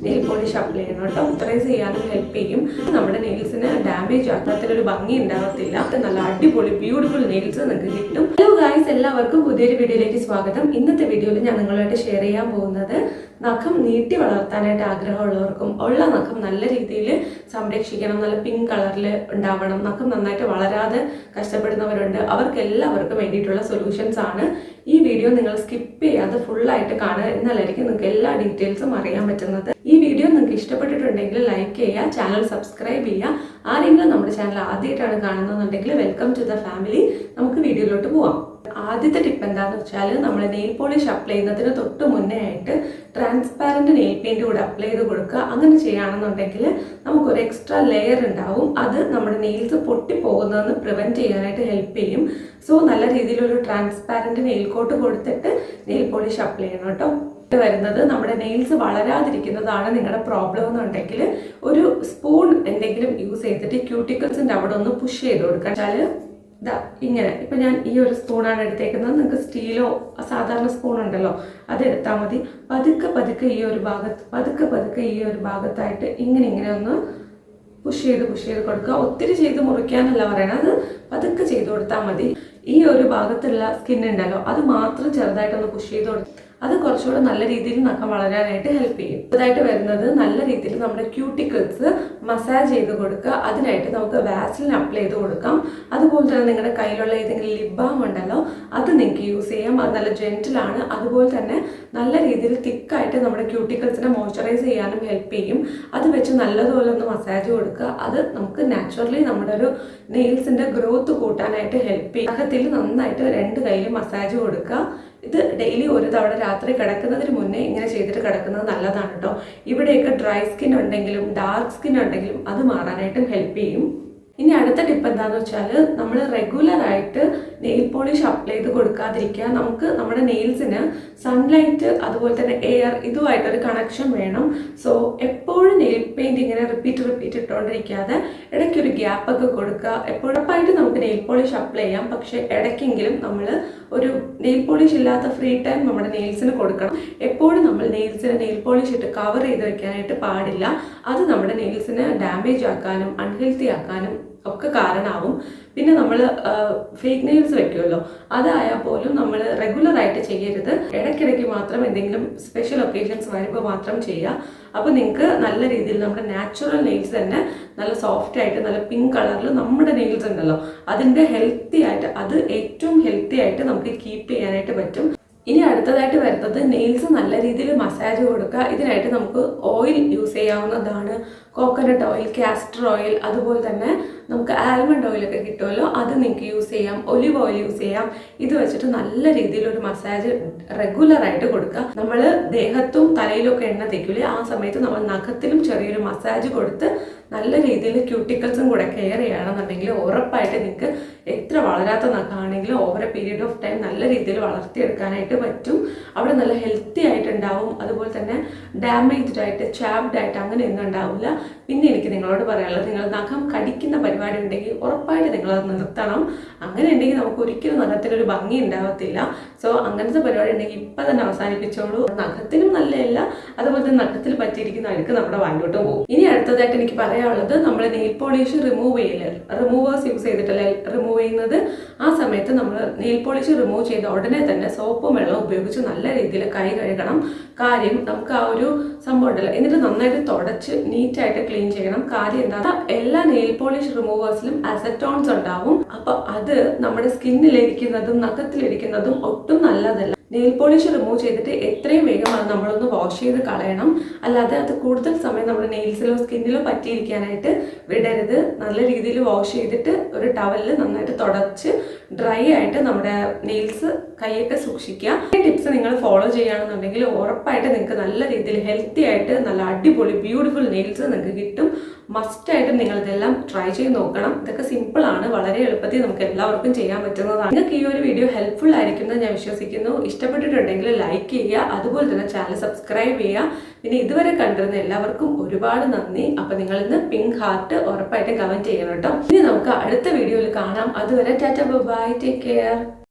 Nail polish apply ചെയ്യണം കേട്ടോ. Moisturise ചെയ്യാനും ഹെൽപ്പ് ചെയ്യും. നമ്മുടെ നെയിൽസിന് ഡാമേജ് ആക്കാത്തൊരു ഭംഗി ഉണ്ടാകത്തില്ല. നല്ല അടിപൊളി ബ്യൂട്ടിഫുൾ നെയിൽസ് നിങ്ങൾക്ക് കിട്ടും. ഹലോ ഗായ്സ്, എല്ലാവർക്കും പുതിയൊരു വീഡിയോയിലേക്ക് സ്വാഗതം. ഇന്നത്തെ വീഡിയോയിൽ ഞാൻ നിങ്ങളുമായിട്ട് ഷെയർ ചെയ്യാൻ പോകുന്നത് നഖം നീട്ടി വളർത്താനായിട്ട് ആഗ്രഹമുള്ളവർക്കും ഉള്ള നഖം നല്ല രീതിയിൽ സംരക്ഷിക്കണം, നല്ല പിങ്ക് കളറിൽ ഉണ്ടാവണം, നഖം നന്നായിട്ട് വളരാതെ കഷ്ടപ്പെടുന്നവരുണ്ട്, അവർക്ക് എല്ലാവർക്കും വേണ്ടിയിട്ടുള്ള സൊല്യൂഷൻസ് ആണ്. ഈ വീഡിയോ നിങ്ങൾ സ്കിപ്പ് ചെയ്യാതെ ഫുള്ളായിട്ട് കാണുക, എന്നാലായിരിക്കും നിങ്ങൾക്ക് എല്ലാ ഡീറ്റെയിൽസും അറിയാൻ പറ്റുന്നത്. ഈ വീഡിയോ നിങ്ങൾക്ക് ഇഷ്ടപ്പെട്ടിട്ടുണ്ടെങ്കിൽ ലൈക്ക് ചെയ്യുക, ചാനൽ സബ്സ്ക്രൈബ് ചെയ്യുക. ആരെങ്കിലും നമ്മുടെ ചാനൽ ആദ്യമായിട്ടാണ് കാണുന്നതെന്നുണ്ടെങ്കിൽ വെൽക്കം ടു ദ ഫാമിലി. നമുക്ക് വീഡിയോയിലോട്ട് പോവാം. ആദ്യത്തെ ടിപ്പ് എന്താണെന്ന് വെച്ചാൽ, നമ്മൾ നെയിൽ പോളിഷ് അപ്ലൈ ചെയ്യുന്നതിന് തൊട്ട് മുന്നേ ആയിട്ട് ട്രാൻസ്പാരൻറ്റ് നെയിൽ പെയിൻറ്റ് കൂടെ അപ്ലൈ ചെയ്ത് കൊടുക്കുക. അങ്ങനെ ചെയ്യുകയാണെന്നുണ്ടെങ്കിൽ നമുക്കൊരു എക്സ്ട്രാ ലെയർ ഉണ്ടാവും. അത് നമ്മുടെ നെയിൽസ് പൊട്ടിപ്പോകുന്നതെന്ന് പ്രിവെൻറ്റ് ചെയ്യാനായിട്ട് ഹെൽപ്പ് ചെയ്യും. സോ നല്ല രീതിയിലൊരു ട്രാൻസ്പാരൻറ്റ് നെയിൽ കോട്ട് കൊടുത്തിട്ട് നെയിൽ പോളിഷ് അപ്ലൈ ചെയ്യണം കേട്ടോ. വരുന്നത് നമ്മുടെ നെയിൽസ് വളരാതിരിക്കുന്നതാണ് നിങ്ങളുടെ പ്രോബ്ലം എന്നുണ്ടെങ്കിൽ ഒരു സ്പൂൺ എന്തെങ്കിലും യൂസ് ചെയ്തിട്ട് ക്യൂട്ടിക്കിൾസിൻ്റെ അവിടെ ഒന്ന് പുഷ് ചെയ്ത് കൊടുക്കുക. വെച്ചാൽ ഇതാ ഇങ്ങനെ, ഇപ്പം ഞാൻ ഈ ഒരു സ്പൂണാണ് എടുത്തേക്കുന്നത്. നിങ്ങൾക്ക് സ്റ്റീലോ സാധാരണ സ്പൂൺ ഉണ്ടല്ലോ, അതെടുത്താൽ മതി. പതുക്കെ ഈ ഒരു ഭാഗത്തായിട്ട് ഇങ്ങനെ ഒന്ന് പുഷ് ചെയ്ത് കൊടുക്കുക. ഒത്തിരി ചെയ്ത് മുറിക്കാനല്ല പറയണത്, പതുക്കെ ചെയ്ത് കൊടുത്താൽ മതി. ഈ ഒരു ഭാഗത്തുള്ള സ്കിൻ ഉണ്ടല്ലോ, അത് മാത്രം ചെറുതായിട്ടൊന്ന് പുഷ് ചെയ്ത് കൊടുക്കുക. അത് കുറച്ചുകൂടെ നല്ല രീതിയിൽ നഖം വളരാനായിട്ട് ഹെൽപ്പ് ചെയ്യും. ഇതായിട്ട് വരുന്നത് നല്ല രീതിയിൽ നമ്മുടെ ക്യൂട്ടിക്കിൾസ് മസാജ് ചെയ്ത് കൊടുക്കുക. അതിനായിട്ട് നമുക്ക് വാസലിൻ അപ്ലൈ ചെയ്ത് കൊടുക്കാം. അതുപോലെ തന്നെ നിങ്ങളുടെ കയ്യിലുള്ള ഏതെങ്കിലും ലിപ് ബാം ഉണ്ടല്ലോ, അത് നിങ്ങൾക്ക് യൂസ് ചെയ്യാം. അത് നല്ല ജെന്റിലാണ്. അതുപോലെ തന്നെ നല്ല രീതിയിൽ തിക്കായിട്ട് നമ്മുടെ ക്യൂട്ടിക്കിൾസിനെ മോയ്സ്ചറൈസ് ചെയ്യാനും ഹെൽപ്പ് ചെയ്യും. അത് വെച്ച് നല്ലതുപോലെ ഒന്ന് മസാജ് കൊടുക്കുക. അത് നമുക്ക് നാച്ചുറലി നമ്മുടെ ഒരു നെയിൽസിന്റെ ഗ്രോത്ത് കൂട്ടാനായിട്ട് ഹെൽപ്പ് ചെയ്യും. നഖത്തിൽ നന്നായിട്ട് രണ്ട് കയ്യിലും മസാജ് കൊടുക്കുക. ഇത് ഡെയിലി ഒരു തവണ രാത്രി കിടക്കുന്നതിന് മുന്നേ ഇങ്ങനെ ചെയ്തിട്ട് കിടക്കുന്നത് നല്ലതാണ് കേട്ടോ. ഇവിടെയൊക്കെ ഡ്രൈ സ്കിൻ ഉണ്ടെങ്കിലും ഡാർക്ക് സ്കിൻ ഉണ്ടെങ്കിലും അത് മാറാനായിട്ടും ഹെൽപ്പ് ചെയ്യും. ഇനി അടുത്ത ടിപ്പ് എന്താണെന്ന് വെച്ചാൽ, നമ്മൾ റെഗുലറായിട്ട് നെയിൽ പോളിഷ് അപ്ലൈ ചെയ്ത് കൊടുക്കാതിരിക്കുക. നമുക്ക് നമ്മുടെ നെയിൽസിന് സൺലൈറ്റ് അതുപോലെ തന്നെ എയർ ഇതുമായിട്ടൊരു കണക്ഷൻ വേണം. സോ എപ്പോഴും നെയിൽ പെയിൻറ്റ് ഇങ്ങനെ റിപ്പീറ്റ് ഇട്ടുകൊണ്ടിരിക്കാതെ ഇടയ്ക്കൊരു ഗ്യാപ്പൊക്കെ കൊടുക്കുക. എപ്പോഴപ്പായിട്ട് നമുക്ക് നെയിൽ പോളിഷ് അപ്ലൈ ചെയ്യാം, പക്ഷേ ഇടയ്ക്കെങ്കിലും നമ്മൾ ഒരു നെയിൽ പോളിഷ് ഇല്ലാത്ത ഫ്രീ ടൈം നമ്മുടെ നെയിൽസിന് കൊടുക്കണം. എപ്പോഴും നമ്മൾ നെയിൽസിന് നെയിൽ പോളിഷ് ഇട്ട് കവർ ചെയ്ത് വെക്കാനായിട്ട് പാടില്ല. അത് നമ്മുടെ നെയിൽസിന് ഡാമേജ് ആക്കാനും അൺഹെൽത്തി ആക്കാനും ഒക്കെ കാരണമാവും. പിന്നെ നമ്മൾ ഫേക്ക് നെയിൽസ് വെക്കുമല്ലോ, അതായാൽ പോലും നമ്മൾ റെഗുലറായിട്ട് ചെയ്യരുത്. ഇടയ്ക്കിടയ്ക്ക് മാത്രം എന്തെങ്കിലും സ്പെഷ്യൽ ഒക്കേഷൻസ് വരുമ്പോൾ മാത്രം ചെയ്യുക. അപ്പോൾ നിങ്ങൾക്ക് നല്ല രീതിയിൽ നമ്മുടെ നാച്ചുറൽ നെയിൽസ് തന്നെ നല്ല സോഫ്റ്റ് ആയിട്ട് നല്ല പിങ്ക് കളറിൽ നമ്മുടെ നെയിൽസ് ഉണ്ടല്ലോ, അതിൻ്റെ ഹെൽത്തി ആയിട്ട്, അത് ഏറ്റവും ഹെൽത്തി ആയിട്ട് നമുക്ക് കീപ്പ് ചെയ്യാനായിട്ട് പറ്റും. ഇനി അടുത്തതായിട്ട് വരുന്നത് നെയിൽസ് നല്ല രീതിയിൽ മസാജ് കൊടുക്കുക. ഇതിനായിട്ട് നമുക്ക് ഓയിൽ യൂസ് ചെയ്യാവുന്നതാണ്. കോക്കനട്ട് ഓയിൽ, കാസ്റ്റർ ഓയിൽ, അതുപോലെ തന്നെ നമുക്ക് ആൽമണ്ട് ഓയിലൊക്കെ കിട്ടുമല്ലോ, അത് നിങ്ങൾക്ക് യൂസ് ചെയ്യാം. ഒലിവ് ഓയിൽ യൂസ് ചെയ്യാം. ഇത് വെച്ചിട്ട് നല്ല രീതിയിലൊരു മസാജ് റെഗുലറായിട്ട് കൊടുക്കുക. നമ്മൾ ദേഹത്തും തലയിലും ഒക്കെ എണ്ണ തേക്കില്ലേ, ആ സമയത്ത് നമ്മൾ നഖത്തിലും ചെറിയൊരു മസാജ് കൊടുത്ത് നല്ല രീതിയിൽ ക്യൂട്ടിക്കിൾസും കൂടെ കെയർ ചെയ്യണമെന്നുണ്ടെങ്കിൽ ഉറപ്പായിട്ട് നിങ്ങൾക്ക് എത്ര വളരാത്ത നഖമാണെങ്കിലും over a period of time നല്ല രീതിയിൽ വളർത്തിയെടുക്കാനായിട്ട് പറ്റും. അവിടെ നല്ല ഹെൽത്തി ആയിട്ടുണ്ടാവും. അതുപോലെ തന്നെ ഡാമേജ്ഡ് ആയിട്ട് ചാപ്ഡ് ആയിട്ട് അങ്ങനെയൊന്നും ഉണ്ടാവില്ല. പിന്നെ എനിക്ക് നിങ്ങളോട് പറയാനുള്ളത്, നിങ്ങൾ നഖം കടിക്കുന്ന പരിപാടി ഉണ്ടെങ്കിൽ ഉറപ്പായിട്ട് നിങ്ങളത് നിർത്തണം. അങ്ങനെ ഉണ്ടെങ്കിൽ നമുക്ക് ഒരിക്കലും നഖത്തിനൊരു ഭംഗി ഉണ്ടാവത്തില്ല. സോ അങ്ങനത്തെ പരിപാടി ഉണ്ടെങ്കിൽ ഇപ്പം തന്നെ അവസാനിപ്പിച്ചോളൂ. നഖത്തിനും നല്ലതല്ല, അതുപോലെ തന്നെ നഖത്തിൽ പറ്റിയിരിക്കുന്ന അഴുക്ക് നമ്മുടെ വായിലോട്ട് പോകും. ഇനി അടുത്തതായിട്ട് എനിക്ക് പറയാനുള്ളത്, നമ്മൾ നെയിൽ പോളിഷ് റിമൂവേഴ്സ് യൂസ് ചെയ്തിട്ടല്ലേ റിമൂവ് ചെയ്യുന്നത്. ആ സമയത്ത് നമ്മൾ നെയിൽ പോളിഷ് റിമൂവ് ചെയ്ത ഉടനെ തന്നെ സോപ്പും വെള്ളം ഉപയോഗിച്ച് നല്ല രീതിയിൽ കൈ കഴുകണം. കാര്യം നമുക്ക് ആ ഒരു സംഭവം ഉണ്ടല്ലോ, എന്നിട്ട് നന്നായിട്ട് തുടച്ച് നീറ്റായിട്ട് ക്ലീൻ ചെയ്യണം. കാര്യം എന്താ, എല്ലാ നെയിൽ പോളിഷ് റിമൂവേഴ്സിലും അസറ്റോൺസ് ഉണ്ടാവും. അപ്പൊ അത് നമ്മുടെ സ്കിന്നിലിരിക്കുന്നതും നഖത്തിലിരിക്കുന്നതും ഒട്ടും നല്ലതല്ല. നെയിൽ പോളിഷ് റിമൂവ് ചെയ്തിട്ട് എത്രയും വേഗം അത് നമ്മളൊന്ന് വാഷ് ചെയ്ത് കളയണം. അല്ലാതെ അത് കൂടുതൽ സമയം നമ്മുടെ നെയിൽസിലോ സ്കിന്നിലോ പറ്റിയിരിക്കാനായിട്ട് വിടരുത്. നല്ല രീതിയിൽ വാഷ് ചെയ്തിട്ട് ഒരു ടവലിൽ നന്നായിട്ട് തുടച്ച് ഡ്രൈ ആയിട്ട് നമ്മുടെ നെയിൽസ് കൈയൊക്കെ സൂക്ഷിക്കുക. ഈ ടിപ്സ് നിങ്ങൾ ഫോളോ ചെയ്യുകയാണെന്നുണ്ടെങ്കിൽ ഉറപ്പായിട്ട് നിങ്ങൾക്ക് നല്ല രീതിയിൽ ഹെൽത്തി ആയിട്ട് നല്ല അടിപൊളി ബ്യൂട്ടിഫുൾ നെയിൽസ് നിങ്ങൾക്ക് കിട്ടും. മസ്റ്റായിട്ടും നിങ്ങൾ ഇതെല്ലാം ട്രൈ ചെയ്ത് നോക്കണം. ഇതൊക്കെ സിമ്പിളാണ്, വളരെ എളുപ്പത്തിൽ നമുക്ക് എല്ലാവർക്കും ചെയ്യാൻ പറ്റുന്നതാണ്. നിങ്ങൾക്ക് ഈ ഒരു വീഡിയോ ഹെൽപ്ഫുൾ ആയിരിക്കുമെന്ന് ഞാൻ വിശ്വസിക്കുന്നു. ഇഷ്ടപ്പെട്ടിട്ടുണ്ടെങ്കിൽ ലൈക്ക് ചെയ്യുക, അതുപോലെ തന്നെ ചാനൽ സബ്സ്ക്രൈബ് ചെയ്യുക. പിന്നെ ഇതുവരെ കണ്ടിരുന്ന എല്ലാവർക്കും ഒരുപാട് നന്ദി. അപ്പോൾ നിങ്ങൾ ഇന്ന് പിങ്ക് ഹാർട്ട് ഉറപ്പായിട്ടും കമൻറ്റ് ചെയ്യണം കേട്ടോ. ഇനി നമുക്ക് അടുത്ത വീഡിയോയിൽ കാണാം. അതുവരെ ടാറ്റ ബൈ, ടേക്ക് കെയർ.